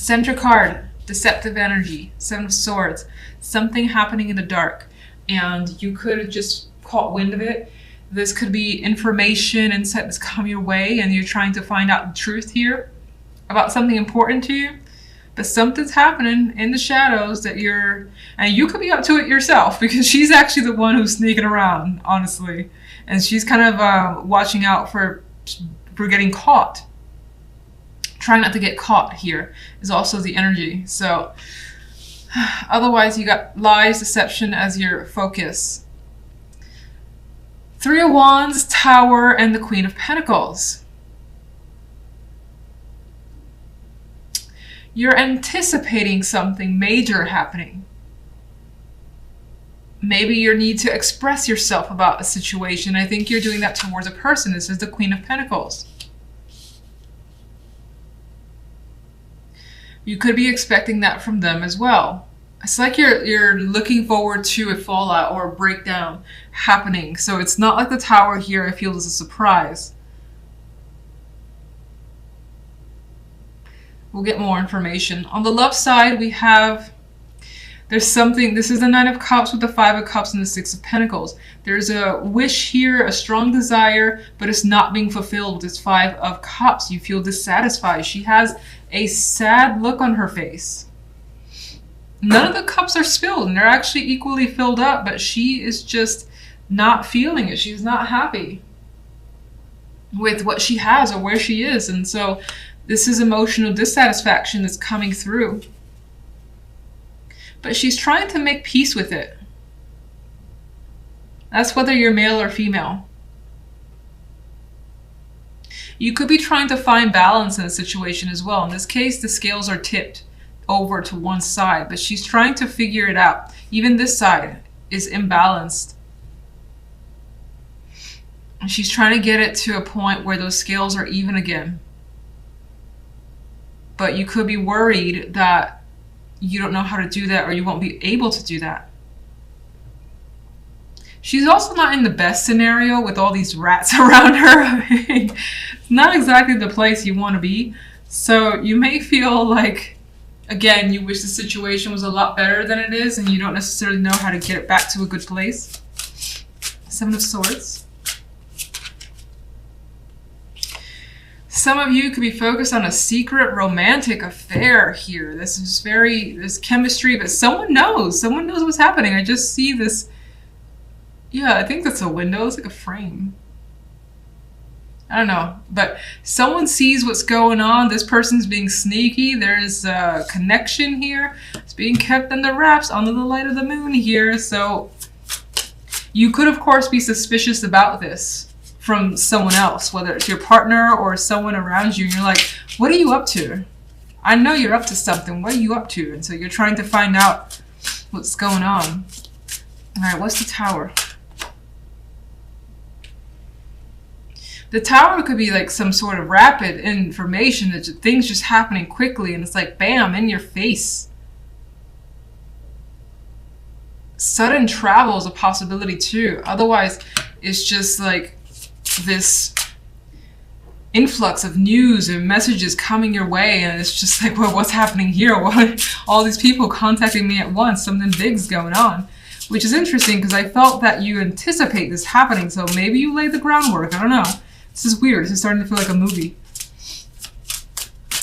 Center card, deceptive energy, Seven of Swords, something happening in the dark, and you could have just caught wind of it. This could be information, insight that's come your way, and you're trying to find out the truth here about something important to you. But something's happening in the shadows that and you could be up to it yourself, because she's actually the one who's sneaking around, honestly. And she's kind of watching out for getting caught. Trying not to get caught here is also the energy. So otherwise you got lies, deception as your focus. Three of Wands, Tower, and the Queen of Pentacles. You're anticipating something major happening. Maybe your need to express yourself about a situation. I think you're doing that towards a person. This is the Queen of Pentacles. You could be expecting that from them as well. It's like you're looking forward to a fallout or a breakdown happening. So it's not like the Tower here, I feel, is a surprise. We'll get more information. On the love side, we have, there's something, this is the Nine of Cups with the Five of Cups and the Six of Pentacles. There's a wish here, a strong desire, but it's not being fulfilled with this Five of Cups. You feel dissatisfied. She has a sad look on her face. None of the cups are spilled, and they're actually equally filled up, but she is just not feeling it. She's not happy with what she has or where she is, and so this is emotional dissatisfaction that's coming through. But she's trying to make peace with it. That's whether you're male or female. You could be trying to find balance in a situation as well. In this case, the scales are tipped over to one side, but she's trying to figure it out. Even this side is imbalanced. And she's trying to get it to a point where those scales are even again. But you could be worried that you don't know how to do that, or you won't be able to do that. She's also not in the best scenario with all these rats around her. It's not exactly the place you want to be. So you may feel like, again, you wish the situation was a lot better than it is, and you don't necessarily know how to get it back to a good place. Seven of Swords. Some of you could be focused on a secret romantic affair here. This is there's chemistry, but someone knows what's happening. I just see this. Yeah, I think that's a window. It's like a frame. I don't know, but someone sees what's going on. This person's being sneaky. There's a connection here. It's being kept under wraps under the light of the moon here. So you could, of course, be suspicious about this from someone else, whether it's your partner or someone around you. And you're like, what are you up to? I know you're up to something. What are you up to? And so you're trying to find out what's going on. All right, what's the Tower? The Tower could be like some sort of rapid information, that things just happening quickly, and it's like, bam, in your face. Sudden travel is a possibility too. Otherwise, it's just like this influx of news and messages coming your way, and it's just like, well, what's happening here? What, all these people contacting me at once, something big's going on. Which is interesting, because I felt that you anticipate this happening, so maybe you laid the groundwork. I don't know. This is weird. This is starting to feel like a movie.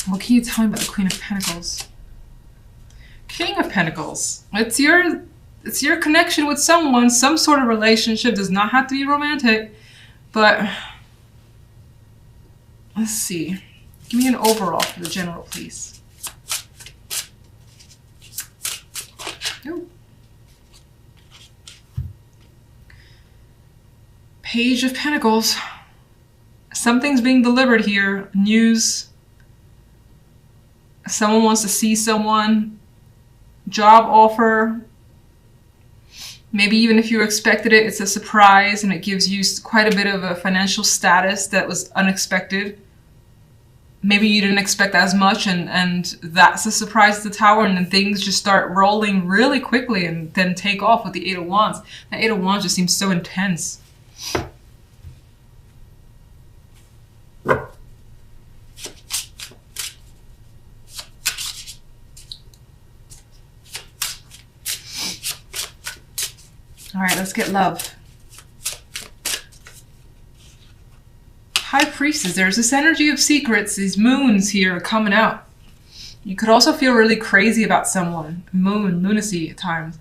What can you tell me about the Queen of Pentacles? King of Pentacles. It's your connection with someone, some sort of relationship. Does not have to be romantic, but let's see. Give me an overall for the general, please. Ooh. Page of Pentacles. Something's being delivered here. News. Someone wants to see someone. Job offer. Maybe even if you expected it, it's a surprise, and it gives you quite a bit of a financial status that was unexpected. Maybe you didn't expect as much, and that's a surprise at the Tower, and then things just start rolling really quickly and then take off with the Eight of Wands. The Eight of Wands just seems so intense. All right, let's get love. High Priestess, there's this energy of secrets, these moons here are coming out. You could also feel really crazy about someone, lunacy at times,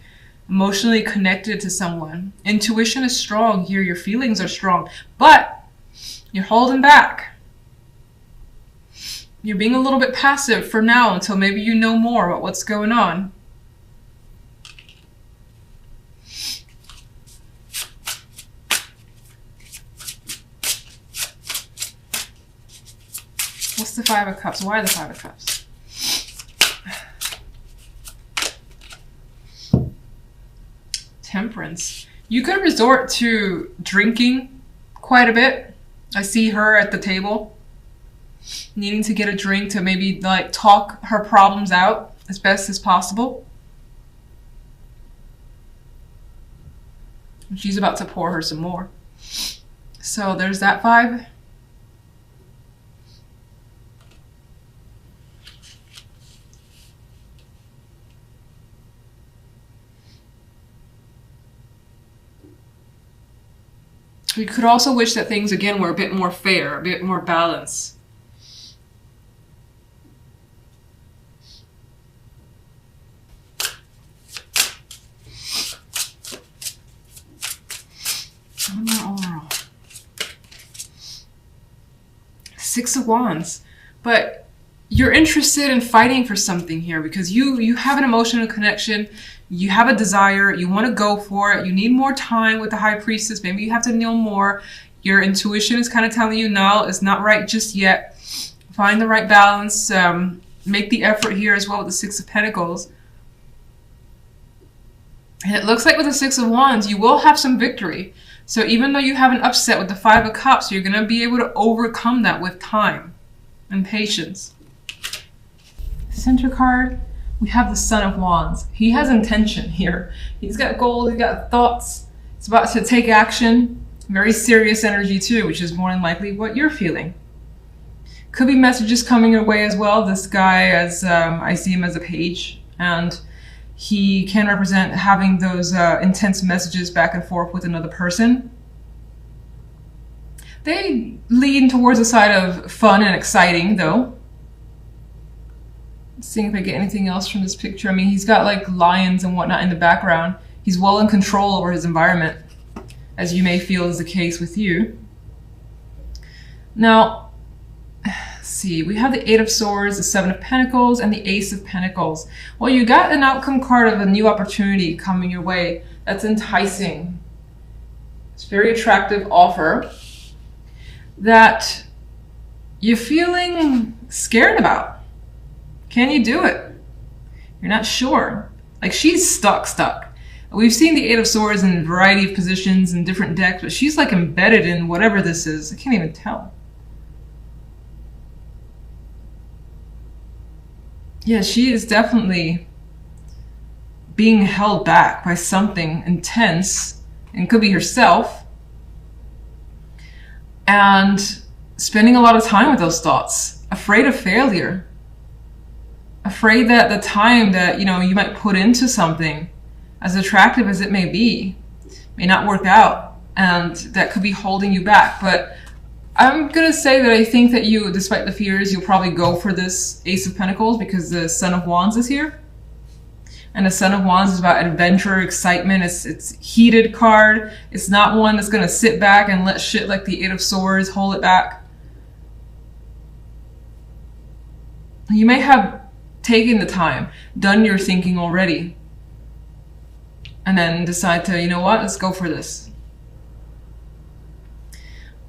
emotionally connected to someone. Intuition is strong here, your feelings are strong, but you're holding back. You're being a little bit passive for now until maybe you know more about what's going on. What's the Five of Cups? Why the Five of Cups? Temperance. You could resort to drinking quite a bit. I see her at the table needing to get a drink to maybe like talk her problems out as best as possible. She's about to pour her some more. So there's that vibe. You could also wish that things, again, were a bit more fair, a bit more balanced. Six of Wands. But you're interested in fighting for something here because you have an emotional connection. You have a desire, you want to go for it, you need more time with the High Priestess, maybe you have to know more. Your intuition is kind of telling you, no, it's not right just yet. Find the right balance, make the effort here as well with the Six of Pentacles. And it looks like with the Six of Wands, you will have some victory. So even though you have an upset with the Five of Cups, you're going to be able to overcome that with time and patience. Center card. We have the Son of Wands. He has intention here. He's got goals, he's got thoughts. He's about to take action. Very serious energy too, which is more than likely what you're feeling. Could be messages coming your way as well. This guy, as I see him as a page, and he can represent having those intense messages back and forth with another person. They lean towards the side of fun and exciting though. Seeing if I get anything else from this picture. I mean, he's got like lions and whatnot in the background. He's well in control over his environment, as you may feel is the case with you. Now, let's see, we have the Eight of Swords, the Seven of Pentacles, and the Ace of Pentacles. Well, you got an outcome card of a new opportunity coming your way. That's enticing. It's a very attractive offer that you're feeling scared about. Can you do it? You're not sure. Like, she's stuck. We've seen the Eight of Swords in a variety of positions in different decks, but she's like embedded in whatever this is. I can't even tell. Yeah, she is definitely being held back by something intense, and could be herself, and spending a lot of time with those thoughts, afraid of failure. Afraid that the time that, you might put into something, as attractive as it may be, may not work out, and that could be holding you back. But I'm going to say that I think that you, despite the fears, you'll probably go for this Ace of Pentacles because the Son of Wands is here. And the Son of Wands is about adventure, excitement. It's heated card. It's not one that's going to sit back and let shit like the Eight of Swords hold it back. You may have taken the time, done your thinking already, and then decide to, you know what, let's go for this.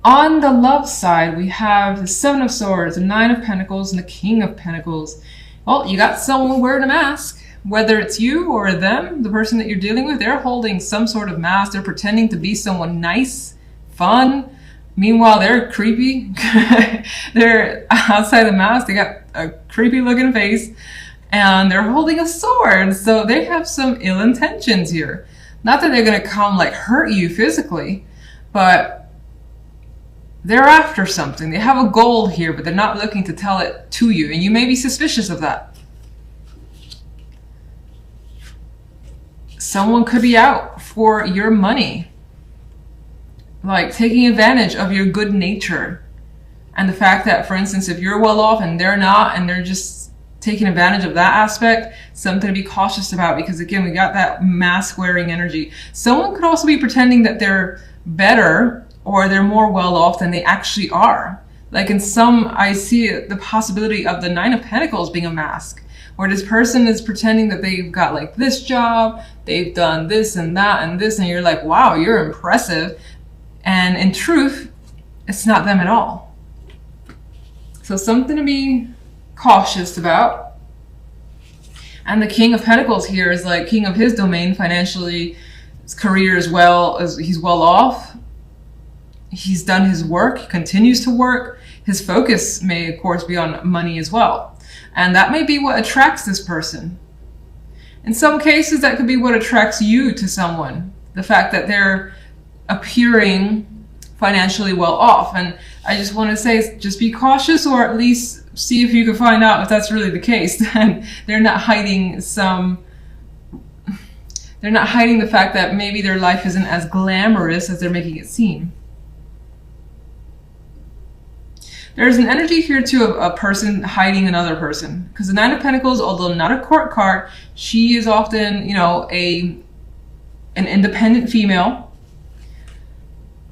On the love side, we have the Seven of Swords, the Nine of Pentacles, and the King of Pentacles. Well, you got someone wearing a mask. Whether it's you or them, the person that you're dealing with, they're holding some sort of mask. They're pretending to be someone nice, fun. Meanwhile, they're creepy. They're outside the mask. They got a creepy looking face, and they're holding a sword. So they have some ill intentions here. Not that they're going to come like hurt you physically, but they're after something. They have a goal here, but they're not looking to tell it to you. And you may be suspicious of that. Someone could be out for your money. Like taking advantage of your good nature. And the fact that, for instance, if you're well off and they're not, and they're just taking advantage of that aspect, something to be cautious about, because again, we got that mask wearing energy. Someone could also be pretending that they're better or they're more well off than they actually are. Like in some, I see the possibility of the Nine of Pentacles being a mask, where this person is pretending that they've got like this job, they've done this and that and this, and you're like, wow, you're impressive. And in truth, it's not them at all. So something to be cautious about. And the King of Pentacles here is like king of his domain financially, his career as well, as he's well off. He's done his work, he continues to work. His focus may of course be on money as well. And that may be what attracts this person. In some cases, that could be what attracts you to someone. The fact that they're appearing financially well off. And I just want to say, just be cautious, or at least see if you can find out if that's really the case. And they're not hiding the fact that maybe their life isn't as glamorous as they're making it seem. There's an energy here too of a person hiding another person, because the Nine of Pentacles, although not a court card, she is often, you know, an independent female.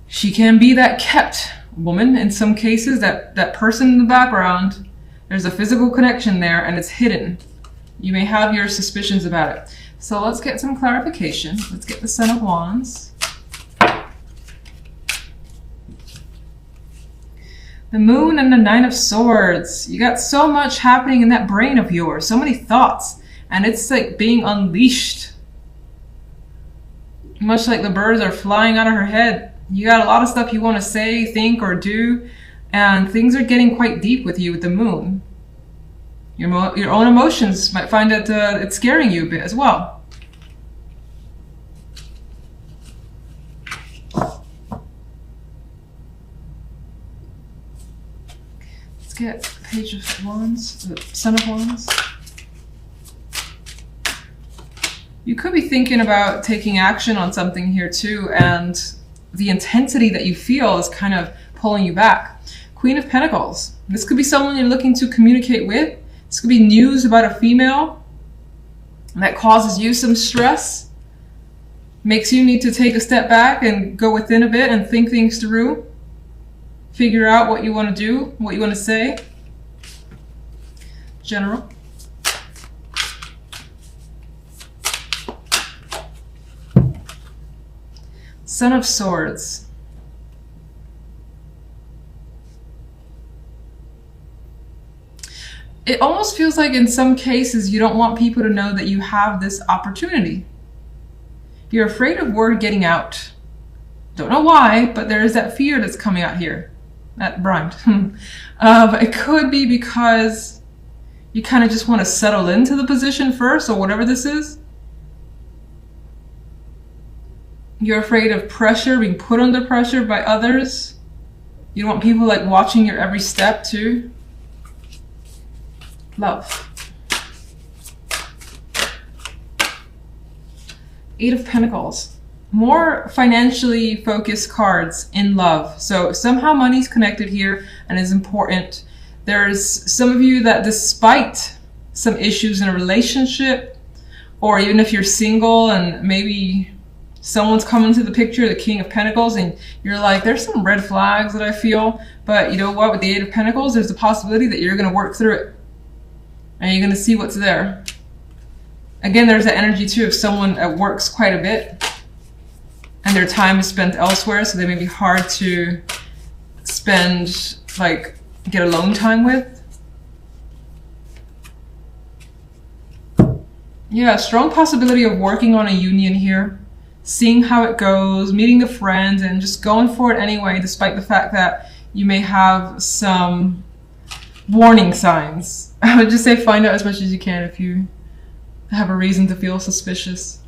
She can be that kept woman in some cases, that person in the background. There's a physical connection there and it's hidden. You may have your suspicions about it. So let's get some clarification. Let's get the Ten of Wands. The Moon and the Nine of Swords. You got so much happening in that brain of yours, so many thoughts, and it's like being unleashed. Much like the birds are flying out of her head. You got a lot of stuff you want to say, think, or do, and things are getting quite deep with you with the Moon. Your own emotions might find that it's scaring you a bit as well. Let's get Page of Wands, the Ten of Wands. You could be thinking about taking action on something here too, and the intensity that you feel is kind of pulling you back. Queen of Pentacles. This could be someone you're looking to communicate with. This could be news about a female that causes you some stress, makes you need to take a step back and go within a bit and think things through. Figure out what you want to do, what you want to say. General. Ten of Swords. It almost feels like in some cases you don't want people to know that you have this opportunity. You're afraid of word getting out. Don't know why, but there is that fear that's coming out here. That rhymed. But it could be because you kind of just want to settle into the position first, or whatever this is. You're afraid of pressure, being put under pressure by others. You don't want people like watching your every step too. Love. Eight of Pentacles. More financially focused cards in love. So somehow money's connected here and is important. There's some of you that despite some issues in a relationship, or even if you're single and maybe someone's coming to the picture, the King of Pentacles, and you're like, there's some red flags that I feel, but you know what, with the Eight of Pentacles, there's a possibility that you're going to work through it and you're going to see what's there. Again, there's the energy too of someone that works quite a bit and their time is spent elsewhere, so they may be hard to spend, like, get alone time with. Yeah, strong possibility of working on a union here, seeing how it goes, meeting the friends, and just going for it anyway, despite the fact that you may have some warning signs. I would just say find out as much as you can if you have a reason to feel suspicious.